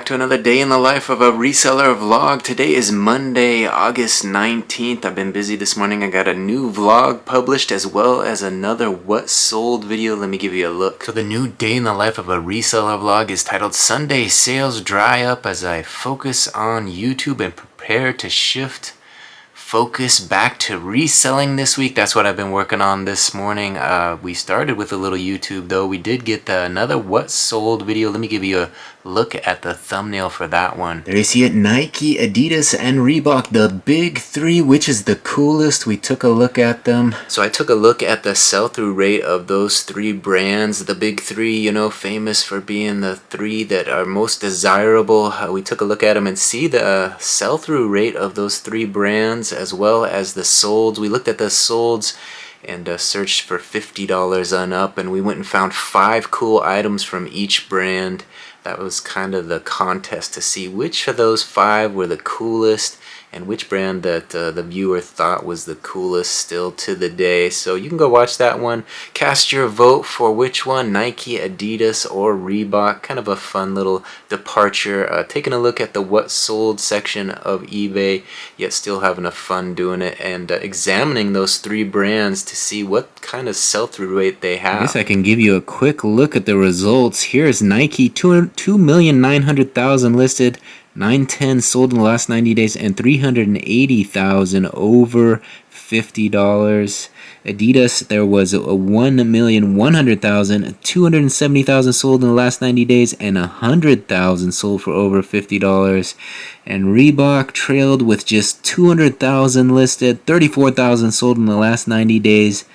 back to another day in the life of a reseller vlog. Today is Monday, August 19th. I've been busy this morning. I got a new vlog published as well as another what sold video. Let me give you a look. So the new day in the life of a reseller vlog is titled Sunday Sales Dry Up as I focus on YouTube and prepare to shift focus back to reselling this week. That's what I've been working on this morning. We started with a little YouTube though. We did get another what sold video. Let me give you a look at the thumbnail for that one. There you see it, Nike, Adidas, and Reebok, the big three. Which is the coolest? We took a look at them. So I took a look at the sell-through rate of those three brands. The big three, you know, famous for being the three that are most desirable. We took a look at them and see the sell-through rate of those three brands as well as the solds. We looked at the solds and searched for $50 on up, and we went and found 5 cool items from each brand. That was kind of the contest to see which of those 5 were the coolest and which brand that the viewer thought was the coolest still to the day. So you can go watch that one. Cast your vote for which one, Nike, Adidas, or Reebok. Kind of a fun little departure. Taking a look at the what sold section of eBay, yet still having a fun doing it and examining those 3 brands to see what kind of sell-through rate they have. I guess I can give you a quick look at the results. Here's Nike, 2,900,000 listed, 910 sold in the last 90 days, and 380,000 over $50. Adidas, there was a 1,100,000, 270,000 sold in the last 90 days, and 100,000 sold for over $50. And Reebok trailed with just 200,000 listed, 34,000 sold in the last 90 days,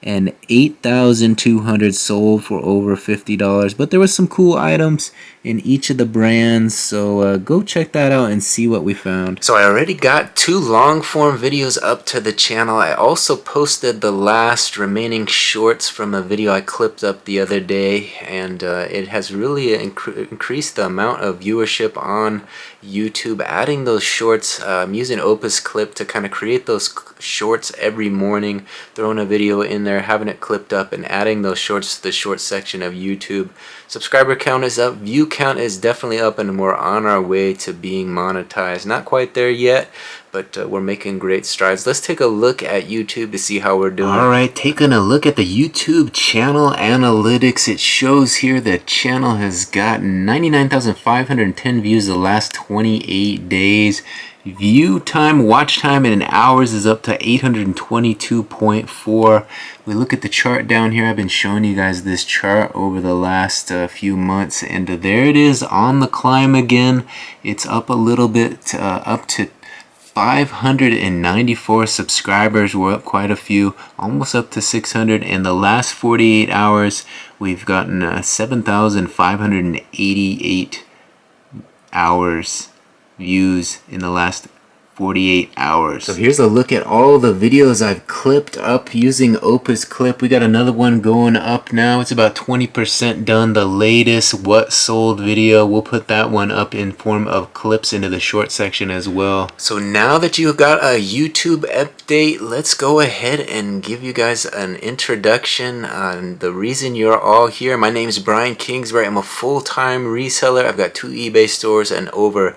and 8,200 sold for over $50. But there was some cool items in each of the brands, so go check that out and see what we found. So I already got 2 long form videos up to the channel. I also posted the last remaining shorts from a video I clipped up the other day, and it has really increased the amount of viewership on YouTube. Adding those shorts, I'm using Opus Clip to kind of create those shorts every morning, throwing a video in there, having it clipped up, and adding those shorts to the short section of YouTube. Subscriber count is up, view count is definitely up, and we're on our way to being monetized. Not quite there yet, but we're making great strides. Let's take a look at YouTube to see how we're doing. Alright, taking a look at the YouTube channel analytics. It shows here the channel has gotten 99,510 views the last 28 days. View time, watch time in hours is up to 822.4. We look at the chart down here. I've been showing you guys this chart over the last few months, and there it is on the climb again. It's up a little bit, up to 594 subscribers. We're up quite a few, almost up to 600. In the last 48 hours, we've gotten 7,588 hours views in the last 48 hours. So here's a look at all the videos I've clipped up using Opus Clip. We got another one going up now. It's about 20% done. The latest what sold video. We'll put that one up in form of clips into the short section as well. So now that you've got a YouTube update, let's go ahead and give you guys an introduction on the reason you're all here. My name is Brian Kingsbury. I'm a full-time reseller. I've got 2 eBay stores and over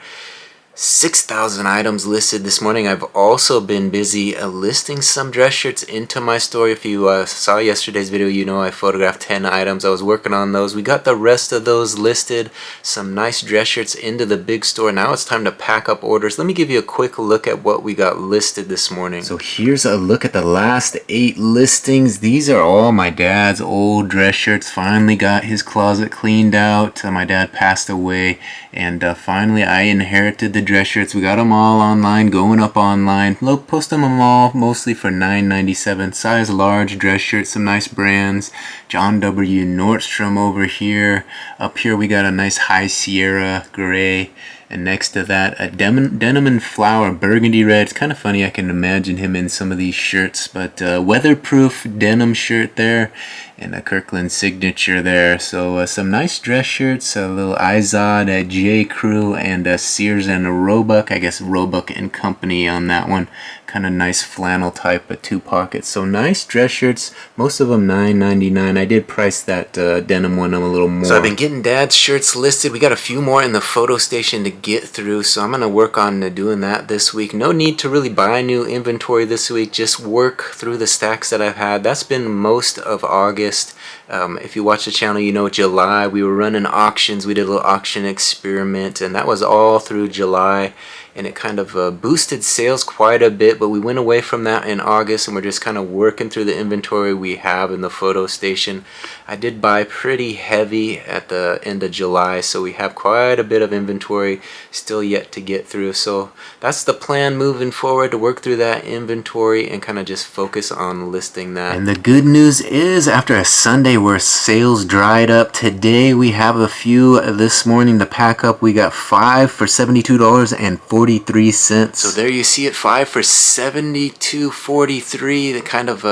6,000 items listed this morning. I've also been busy listing some dress shirts into my store. If you saw yesterday's video, you know I photographed 10 items. I was working on those. We got the rest of those listed. Some nice dress shirts into the big store. Now it's time to pack up orders. Let me give you a quick look at what we got listed this morning. So here's a look at the last 8 listings. These are all my dad's old dress shirts. Finally got his closet cleaned out. My dad passed away, and finally I inherited the dress shirts. We got them all online, going up online. Post them all mostly for $9.97. Size large dress shirts, some nice brands. John W. Nordstrom over here. Up here we got a nice High Sierra gray. And next to that, a denim and flower burgundy red. It's kind of funny, I can imagine him in some of these shirts, but weatherproof denim shirt there, and a Kirkland signature there. So some nice dress shirts, a little Izod, a J. Crew, and a Sears and a Roebuck. I guess Roebuck and Company on that one. Kind of nice flannel type, but 2 pockets. So nice dress shirts, most of them $9.99. I did price that denim one a little more. So I've been getting dad's shirts listed. We got a few more in the photo station to get through, so I'm going to work on doing that this week. No need to really buy new inventory this week, just work through the stacks that I've had. That's been most of August. If you watch the channel, you know July we were running auctions. We did a little auction experiment, and that was all through July, and it kind of boosted sales quite a bit, but we went away from that in August, and we're just kind of working through the inventory we have in the photo station. I did buy pretty heavy at the end of July, so we have quite a bit of inventory still yet to get through. So that's the plan moving forward, to work through that inventory and kind of just focus on listing that. And the good news is, after a Sunday where sales dried up, today we have a few this morning to pack up. We got 5 for $72.43. So there you see it, 5 for $72.43. That kind of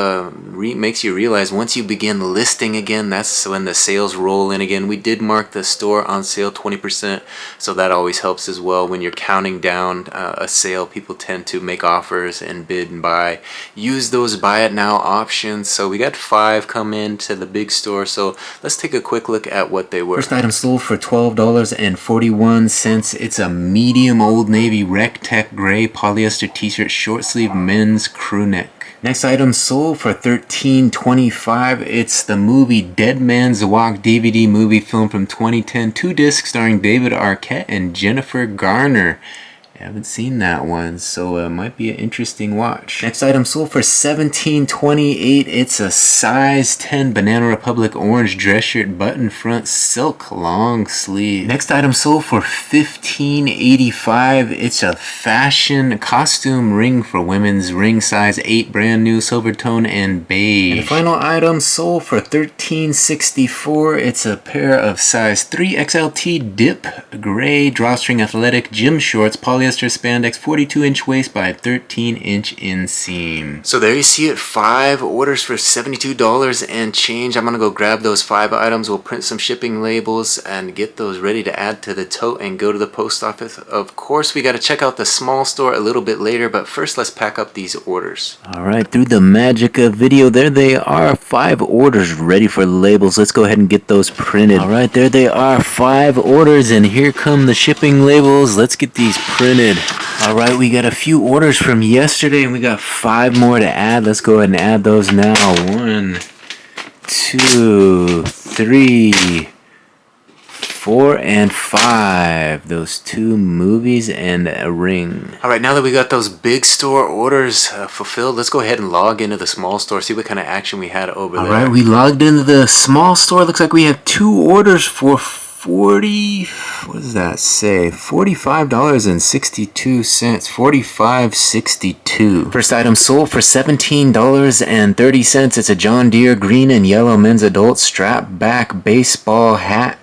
makes you realize once you begin listing again, that's when the sales roll in again. We did mark the store on sale 20%, so that always helps as well. When you're counting down a sale, people tend to make offers and bid and buy. Use those buy it now options. So we got 5 come in to the big store, so let's take a quick look at what they were. First item sold for $12.41. It's a medium Old Navy Rec Tech gray polyester t-shirt, short sleeve men's crew neck. Next item sold for $13.25. It's the movie Dead Man's Walk DVD movie film from 2010. 2 discs starring David Arquette and Jennifer Garner. I haven't seen that one, so it might be an interesting watch. Next item sold for $17.28. It's a size 10 Banana Republic orange dress shirt, button front, silk long sleeve. Next item sold for $15.85. It's a fashion costume ring for women's, ring size 8, brand new, silver tone and beige. And the final item sold for $13.64. It's a pair of size 3 XLT dip gray drawstring athletic gym shorts, polyester spandex, 42-inch waist by 13-inch inseam. So there you see it, 5 orders for $72 and change. I'm gonna go grab those 5 items. We'll print some shipping labels and get those ready to add to the tote and go to the post office. Of course, we got to check out the small store a little bit later, but first let's pack up these orders. All right, through the magic of video, there they are, 5 orders ready for labels. Let's go ahead and get those printed. All right, there they are, 5 orders, and here come the shipping labels. Let's get these printed. Alright, we got a few orders from yesterday and we got 5 more to add. Let's go ahead and add those now. 1, 2, 3, 4, and 5. Those 2 movies and a ring. Alright, now that we got those big store orders fulfilled, let's go ahead and log into the small store, see what kind of action we had over there. Alright, we logged into the small store. Looks like we have 2 orders for what does that say? $45.62. $45.62. First item sold for $17.30. It's a John Deere green and yellow men's adult strap back baseball hat.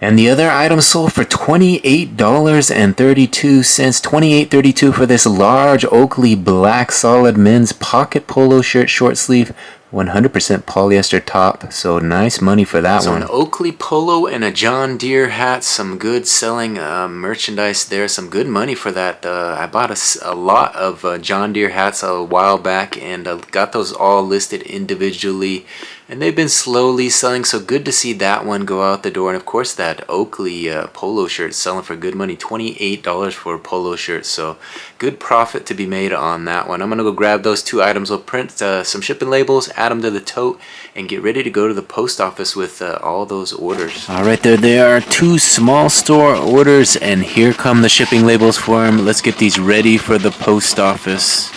And the other item sold for $28.32. $28.32 for this large Oakley black solid men's pocket polo shirt, short sleeve, 100% polyester top, so nice money for that one. So an Oakley polo and a John Deere hat, some good selling merchandise there, some good money for that. I bought a lot of John Deere hats a while back and got those all listed individually. And they've been slowly selling, so good to see that one go out the door. And of course that Oakley polo shirt selling for good money, $28 for a polo shirt, so good profit to be made on that one. I'm gonna go grab those 2 items. We'll print some shipping labels, add them to the tote, and get ready to go to the post office with all those orders. Alright, there they are, 2 small store orders, and here come the shipping labels for them. Let's get these ready for the post office.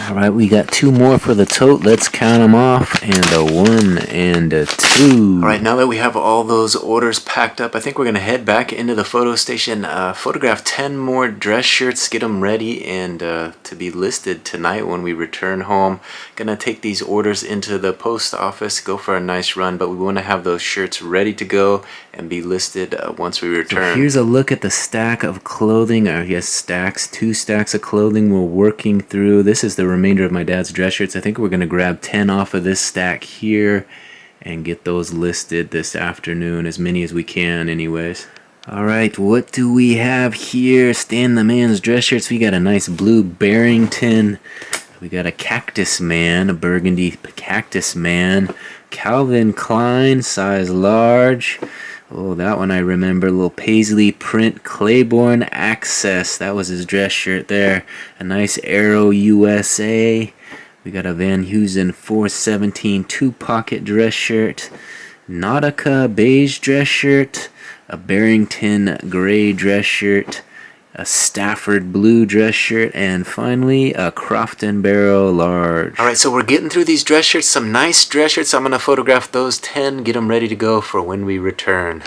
Alright, we got 2 more for the tote. Let's count them off. And a 1 and a 2. Alright, now that we have all those orders packed up, I think we're going to head back into the photo station, photograph 10 more dress shirts, get them ready, and to be listed tonight when we return home. Gonna take these orders into the post office, go for a nice run, but we want to have those shirts ready to go and be listed once we return. So here's a look at the stack of clothing, or yes, stacks, 2 stacks of clothing we're working through. This is the remainder of my dad's dress shirts. I think we're gonna grab 10 off of this stack here and get those listed this afternoon, as many as we can anyways. Alright, what do we have here? Stan the Man's dress shirts. We got a nice blue Barrington. We got a Cactus Man, a burgundy Cactus Man. Calvin Klein, size large. Oh, that one I remember. Little paisley print Claiborne Access. That was his dress shirt there. A nice Aero USA. We got a Van Heusen 417 2-pocket dress shirt. Nautica beige dress shirt. A Barrington gray dress shirt. A Stafford blue dress shirt, and finally a Crofton Barrow large. Alright, so we're getting through these dress shirts, some nice dress shirts. I'm going to photograph those 10, get them ready to go for when we return.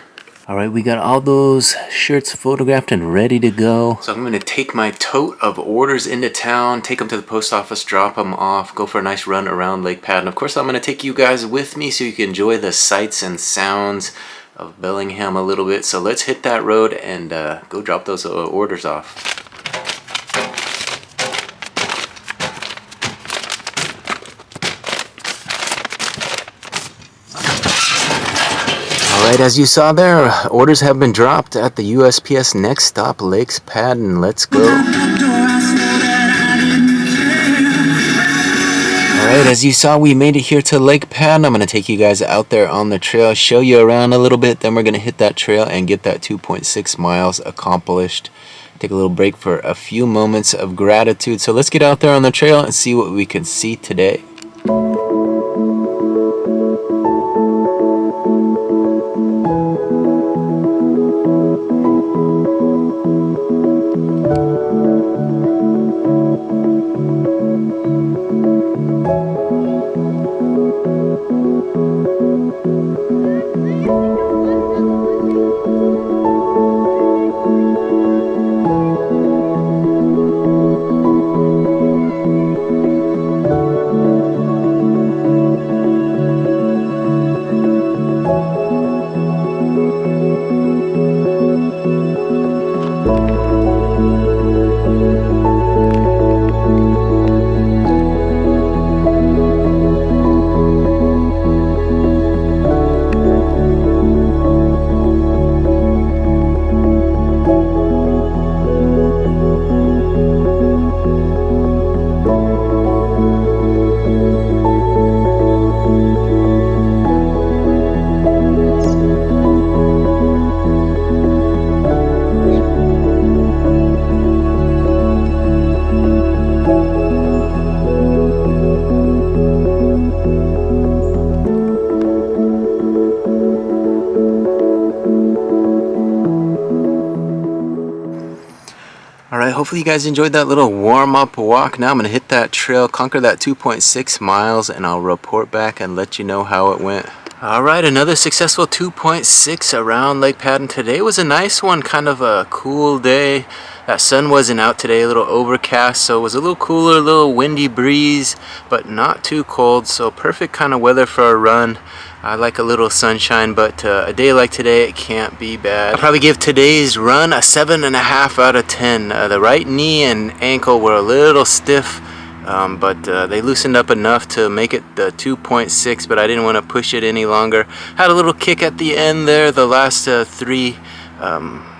Alright, we got all those shirts photographed and ready to go. So I'm going to take my tote of orders into town, take them to the post office, drop them off, go for a nice run around Lake Pad. And of course I'm going to take you guys with me so you can enjoy the sights and sounds of Bellingham a little bit. So let's hit that road and go drop those orders off. Alright, as you saw there, orders have been dropped at the USPS next stop, Lake Pad, and let's go. Alright, as you saw, we made it here to Lake Pad. I'm going to take you guys out there on the trail, show you around a little bit, then we're going to hit that trail and get that 2.6 miles accomplished. Take a little break for a few moments of gratitude. So let's get out there on the trail and see what we can see today. Alright, hopefully you guys enjoyed that little warm-up walk. Now I'm going to hit that trail, conquer that 2.6 miles, and I'll report back and let you know how it went. Alright, another successful 2.6 around Lake Pad. Today was a nice one, kind of a cool day. That sun wasn't out today, a little overcast, so it was a little cooler, a little windy breeze, but not too cold, so perfect kind of weather for a run. I like a little sunshine, but a day like today, it can't be bad. I'll probably give today's run a 7.5 out of 10. The right knee and ankle were a little stiff, but they loosened up enough to make it the 2.6, but I didn't want to push it any longer. Had a little kick at the end there, the last 3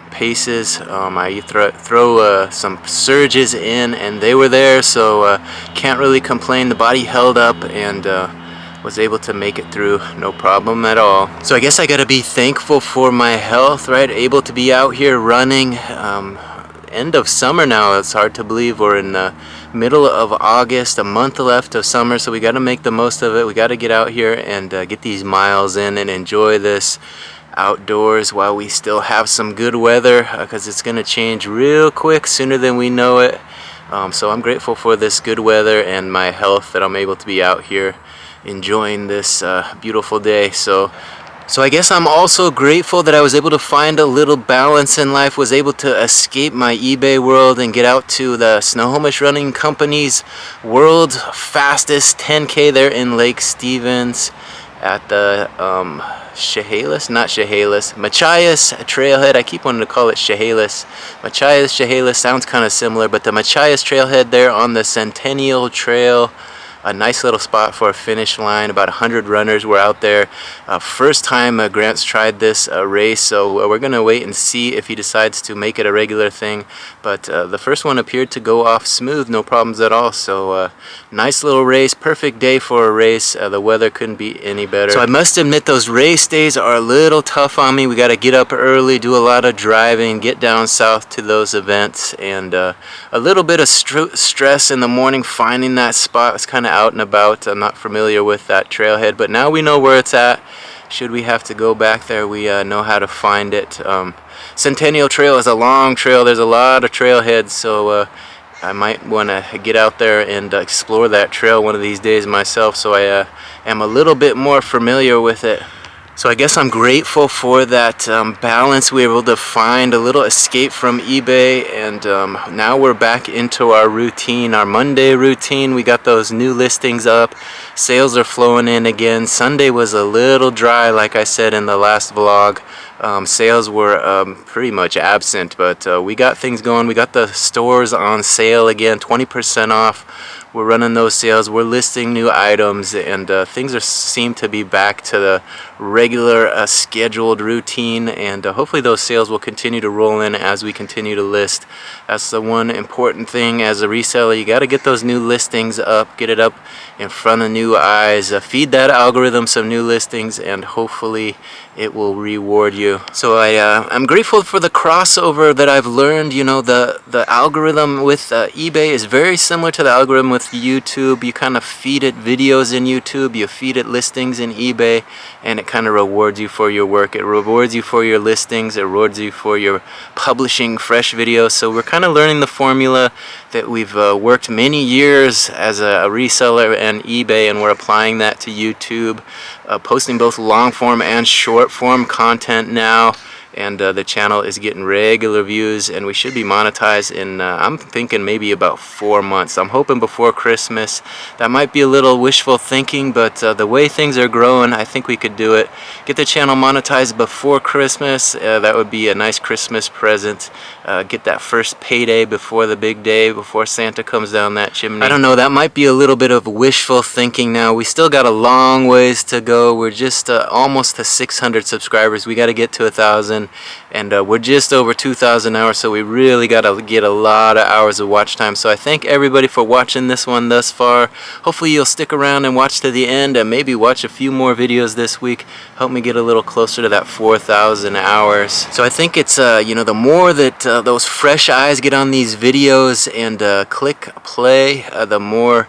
paces. I throw some surges in, and they were there, so can't really complain. The body held up, and was able to make it through no problem at all. So I guess I gotta be thankful for my health, right? Able to be out here running. End of summer now. It's hard to believe we're in the middle of August, a month left of summer, so we got to make the most of it. We got to get out here and get these miles in and enjoy this outdoors while we still have some good weather, because it's going to change real quick, sooner than we know it. So I'm grateful for this good weather and my health that I'm able to be out here enjoying this beautiful day. So I guess I'm also grateful that I was able to find a little balance in life, was able to escape my eBay world and get out to the Snohomish Running Company's world's fastest 10K there in Lake Stevens at the Machias Trailhead. I keep wanting to call it Chehalis. Chehalis sounds kind of similar, but the Machias Trailhead there on the Centennial Trail. A nice little spot for a finish line. About 100 runners were out there. First time Grant's tried this race, so we're gonna wait and see if he decides to make it a regular thing. But the first one appeared to go off smooth, no problems at all. So nice little race, perfect day for a race. The weather couldn't be any better. So I must admit those race days are a little tough on me. We gotta get up early, do a lot of driving, get down south to those events, and a little bit of stress in the morning finding that spot. It's kind of out and about. I'm not familiar with that trailhead, but now we know where it's at. Should we have to go back there, we know how to find it. Centennial Trail is a long trail. There's a lot of trailheads, so I might want to get out there and explore that trail one of these days myself, so I am a little bit more familiar with it. So I guess I'm grateful for that balance. We were able to find a little escape from eBay, and now we're back into our routine, our Monday routine. We got those new listings up. Sales are flowing in again. Sunday was a little dry, like I said in the last vlog. Sales were pretty much absent, but we got things going. We got the stores on sale again, 20% off. We're running those sales, we're listing new items, and things seem to be back to the regular scheduled routine, and hopefully those sales will continue to roll in as we continue to list. That's the one important thing as a reseller. You got to get those new listings up, get it up in front of new eyes, feed that algorithm some new listings, and hopefully it will reward you. So I'm grateful for the crossover that I've learned. You know, the algorithm with eBay is very similar to the algorithm with YouTube. You kind of feed it videos in YouTube, you feed it listings in eBay, and it kind of rewards you for your work. It rewards you for your listings, it rewards you for your publishing fresh videos. So we're kind of learning the formula that we've worked many years as a reseller and eBay, and we're applying that to YouTube, posting both long form and short form content now, and the channel is getting regular views, and we should be monetized in I'm thinking maybe about 4 months. I'm hoping before Christmas. That might be a little wishful thinking, but the way things are growing, I think we could do it. Get the channel monetized before Christmas. That would be a nice Christmas present. Get that first payday before the big day, before Santa comes down that chimney. I don't know, that might be a little bit of wishful thinking now. We still got a long ways to go. We're just almost to 600 subscribers. We got to get to 1,000, and we're just over 2,000 hours, so we really got to get a lot of hours of watch time. So I thank everybody for watching this one thus far. Hopefully you'll stick around and watch to the end, and maybe watch a few more videos this week. Help me get a little closer to that 4,000 hours. So I think it's you know, the more that those fresh eyes get on these videos and click play, the more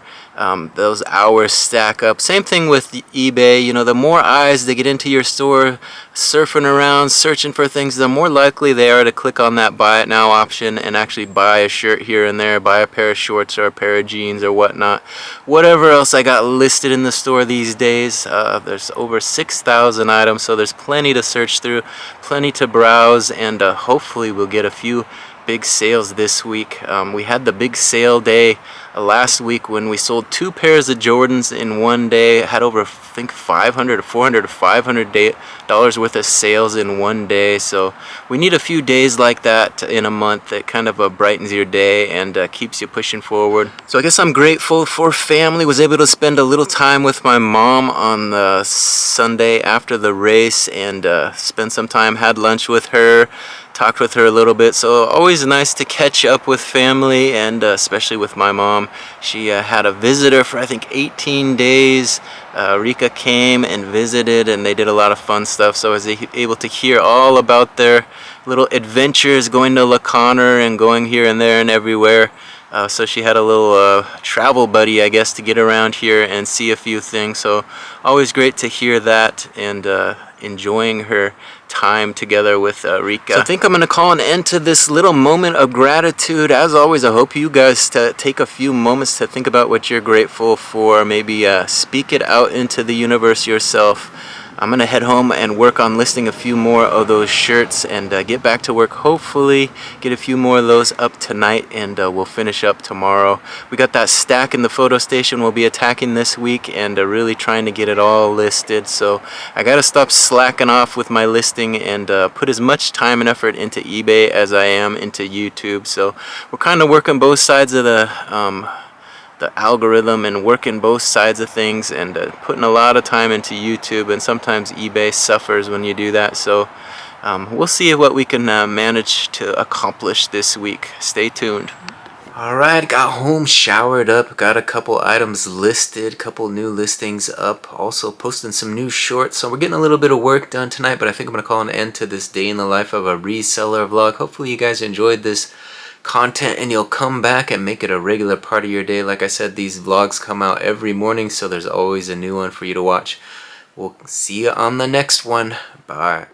those hours stack up. Same thing with eBay. You know, the more eyes that get into your store, surfing around, searching for things, the more likely they are to click on that buy it now option and actually buy a shirt here and there, buy a pair of shorts or a pair of jeans or whatnot. Whatever else I got listed in the store these days. There's over 6,000 items, so there's plenty to search through, plenty to browse, and hopefully we'll get a few big sales this week. We had the big sale day last week when we sold 2 pairs of Jordans in one day. Had over, I think, $400 to $500 worth of sales in one day. So we need a few days like that in a month that kind of brightens your day and keeps you pushing forward. So I guess I'm grateful for family. Was able to spend a little time with my mom on the Sunday after the race, and spend some time, had lunch with her, talked with her a little bit. So always nice to catch up with family, and especially with my mom. She had a visitor for I think 18 days. Rika came and visited, and they did a lot of fun stuff. So I was able to hear all about their little adventures, going to La Conner and going here and there and everywhere. So she had a little travel buddy, I guess, to get around here and see a few things. So always great to hear that, and enjoying her time together with Rika. So I think I'm going to call an end to this little moment of gratitude. As always, I hope you guys take a few moments to think about what you're grateful for. Maybe speak it out into the universe yourself. I'm going to head home and work on listing a few more of those shirts and get back to work. Hopefully get a few more of those up tonight, and we'll finish up tomorrow. We got that stack in the photo station we'll be attacking this week, and really trying to get it all listed. So I got to stop slacking off with my listing and put as much time and effort into eBay as I am into YouTube. So we're kind of working both sides of the algorithm and working both sides of things, and putting a lot of time into YouTube, and sometimes eBay suffers when you do that. So we'll see what we can manage to accomplish this week. Stay tuned. Alright, got home, showered up, got a couple items listed, couple new listings up, also posting some new shorts. So we're getting a little bit of work done tonight, but I think I'm going to call an end to this day in the life of a reseller vlog. Hopefully you guys enjoyed this content and you'll come back and make it a regular part of your day. Like I said, these vlogs come out every morning, so there's always a new one for you to watch. We'll see you on the next one. Bye.